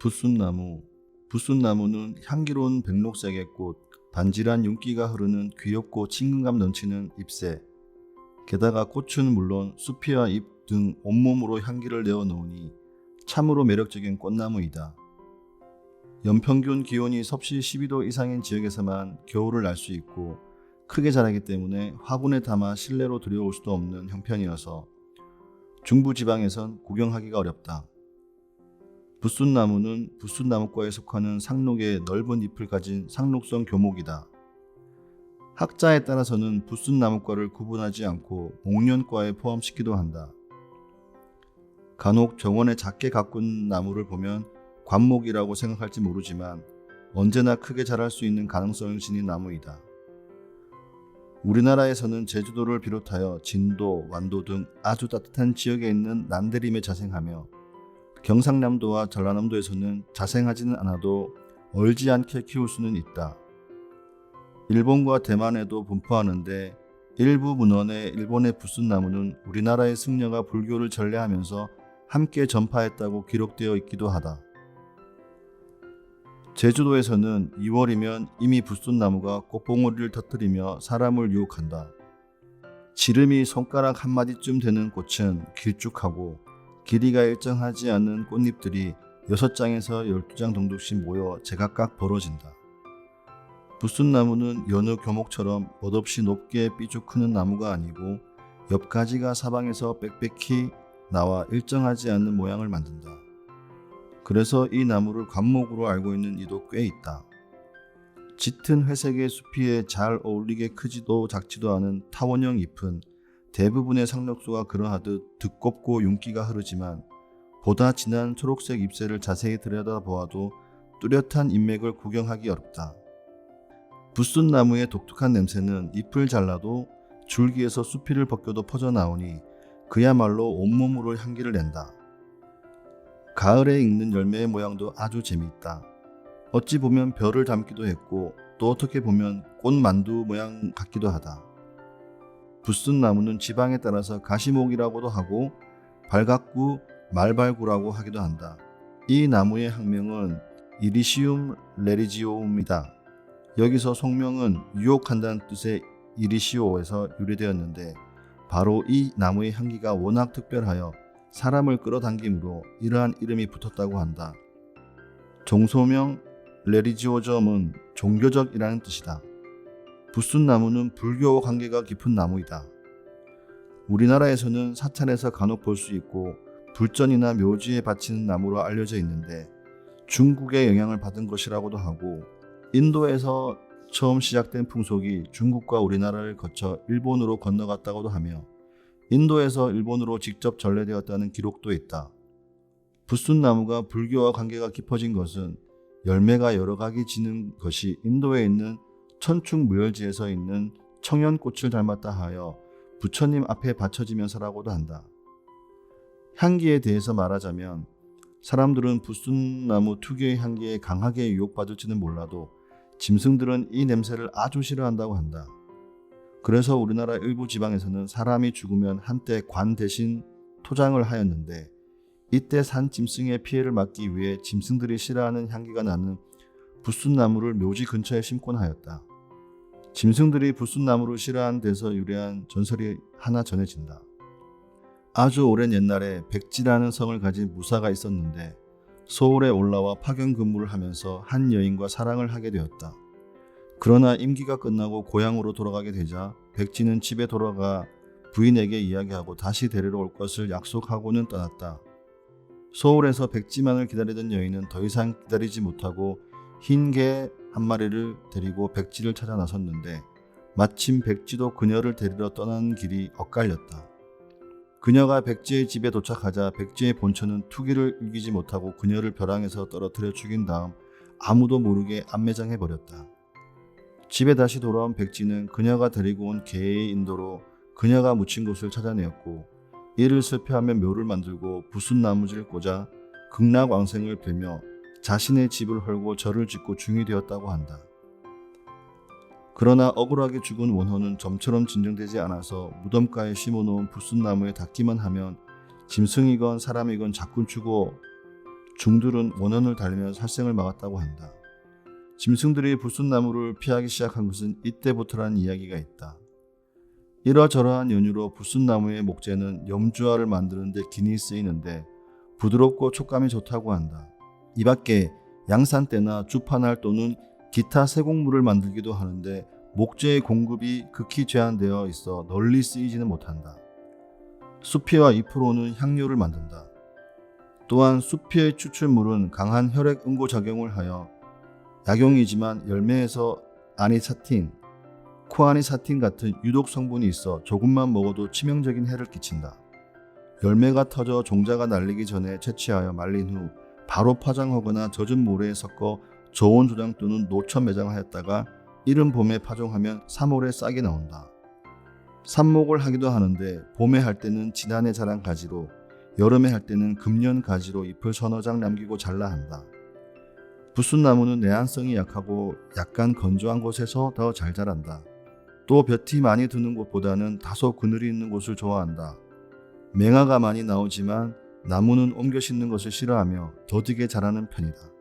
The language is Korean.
붓순나무. 붓순나무는 향기로운 백록색의 꽃, 반질한 윤기가 흐르는 귀엽고 친근감 넘치는 잎새. 게다가 꽃은 물론 수피와 잎 등 온몸으로 향기를 내어놓으니 참으로 매력적인 꽃나무이다. 연평균 기온이 섭씨 12도 이상인 지역에서만 겨울을 날 수 있고 크게 자라기 때문에 화분에 담아 실내로 들여올 수도 없는 형편이어서 중부지방에선 구경하기가 어렵다. 붓순나무는 붓순나무과에 속하는 상록의 넓은 잎을 가진 상록성 교목이다. 학자에 따라서는 붓순나무과를 구분하지 않고 목련과에 포함시키기도 한다. 간혹 정원에 작게 가꾼 나무를 보면 관목이라고 생각할지 모르지만 언제나 크게 자랄 수 있는 가능성을 지닌 나무이다. 우리나라에서는 제주도를 비롯하여 진도, 완도 등 아주 따뜻한 지역에 있는 난데림에 자생하며 경상남도와 전라남도에서는 자생하지는 않아도 얼지 않게 키울 수는 있다. 일본과 대만에도 분포하는데 일부 문헌의 일본의 붓순나무는 우리나라의 승려가 불교를 전래하면서 함께 전파했다고 기록되어 있기도 하다. 제주도에서는 2월이면 이미 붓순나무가 꽃봉오리를 터뜨리며 사람을 유혹한다. 지름이 손가락 한마디쯤 되는 꽃은 길쭉하고 길이가 일정하지 않은 꽃잎들이 6장에서 12장 정도씩 모여 제각각 벌어진다. 붓순나무는 여느 교목처럼 멋없이 높게 삐죽 크는 나무가 아니고 옆가지가 사방에서 빽빽히 나와 일정하지 않는 모양을 만든다. 그래서 이 나무를 관목으로 알고 있는 이도 꽤 있다. 짙은 회색의 수피에 잘 어울리게 크지도 작지도 않은 타원형 잎은 대부분의 상록수가 그러하듯 두껍고 윤기가 흐르지만 보다 진한 초록색 잎새를 자세히 들여다보아도 뚜렷한 잎맥을 구경하기 어렵다. 붓순나무의 독특한 냄새는 잎을 잘라도 줄기에서 수피를 벗겨도 퍼져나오니 그야말로 온몸으로 향기를 낸다. 가을에 익는 열매의 모양도 아주 재미있다. 어찌 보면 별을 담기도 했고 또 어떻게 보면 꽃만두 모양 같기도 하다. 붓순나무는 지방에 따라서 가시목이라고도 하고 발각구, 말발구라고 하기도 한다. 이 나무의 학명은 이리시움 레리지오움이다. 여기서 속명은 유혹한다는 뜻의 이리시오에서 유래되었는데 바로 이 나무의 향기가 워낙 특별하여 사람을 끌어당김으로 이러한 이름이 붙었다고 한다. 종소명 레리지오점은 종교적이라는 뜻이다. 붓순나무는 불교와 관계가 깊은 나무이다. 우리나라에서는 사찰에서 간혹 볼 수 있고 불전이나 묘지에 바치는 나무로 알려져 있는데 중국의 영향을 받은 것이라고도 하고 인도에서 처음 시작된 풍속이 중국과 우리나라를 거쳐 일본으로 건너갔다고도 하며 인도에서 일본으로 직접 전래되었다는 기록도 있다. 붓순나무가 불교와 관계가 깊어진 것은 열매가 여러 각이 지는 것이 인도에 있는 천축무열지에서 있는 청연꽃을 닮았다 하여 부처님 앞에 바쳐지면서라고도 한다. 향기에 대해서 말하자면 사람들은 붓순나무 특유의 향기에 강하게 유혹받을지는 몰라도 짐승들은 이 냄새를 아주 싫어한다고 한다. 그래서 우리나라 일부 지방에서는 사람이 죽으면 한때 관 대신 토장을 하였는데 이때 산 짐승의 피해를 막기 위해 짐승들이 싫어하는 향기가 나는 붓순나무를 묘지 근처에 심곤 하였다. 짐승들이 붓순나무를 싫어하는 데서 유래한 전설이 하나 전해진다. 아주 오랜 옛날에 백지라는 성을 가진 무사가 있었는데 서울에 올라와 파견 근무를 하면서 한 여인과 사랑을 하게 되었다. 그러나 임기가 끝나고 고향으로 돌아가게 되자 백지는 집에 돌아가 부인에게 이야기하고 다시 데리러 올 것을 약속하고는 떠났다. 서울에서 백지만을 기다리던 여인은 더 이상 기다리지 못하고 흰 개 한 마리를 데리고 백지를 찾아 나섰는데 마침 백지도 그녀를 데리러 떠나는 길이 엇갈렸다. 그녀가 백지의 집에 도착하자 백지의 본처는 투기를 이기지 못하고 그녀를 벼랑에서 떨어뜨려 죽인 다음 아무도 모르게 안매장해버렸다. 집에 다시 돌아온 백지는 그녀가 데리고 온 개의 인도로 그녀가 묻힌 곳을 찾아내었고 이를 슬퍼하며 묘를 만들고 붓순나무지를 꽂아 극락왕생을 빌며 자신의 집을 헐고 절을 짓고 중이 되었다고 한다. 그러나 억울하게 죽은 원호는 점처럼 진정되지 않아서 무덤가에 심어놓은 붓순나무에 닿기만 하면 짐승이건 사람이건 자꾸 중들은 원원을 달리며 살생을 막았다고 한다. 짐승들이 불순나무를 피하기 시작한 것은 이때부터라는 이야기가 있다. 이러저러한 연유로 불순나무의 목재는 염주화를 만드는 데 기니 쓰이는데 부드럽고 촉감이 좋다고 한다. 이 밖에 양산대나 주파날 또는 기타 세공물을 만들기도 하는데 목재의 공급이 극히 제한되어 있어 널리 쓰이지는 못한다. 수피와 잎으로는 향료를 만든다. 또한 수피의 추출물은 강한 혈액 응고작용을 하여 약용이지만 열매에서 아니사틴, 코아니사틴 같은 유독 성분이 있어 조금만 먹어도 치명적인 해를 끼친다. 열매가 터져 종자가 날리기 전에 채취하여 말린 후 바로 파종하거나 젖은 모래에 섞어 저온 조장 또는 노천 매장하였다가 이른 봄에 파종하면 3월에 싹이 나온다. 삽목을 하기도 하는데 봄에 할 때는 지난해 자란 가지로, 여름에 할 때는 금년 가지로 잎을 서너 장 남기고 잘라 한다. 불순나무는 내한성이 약하고 약간 건조한 곳에서 더 잘 자란다. 또 볕이 많이 드는 곳보다는 다소 그늘이 있는 곳을 좋아한다. 맹아가 많이 나오지만 나무는 옮겨 심는 것을 싫어하며 더디게 자라는 편이다.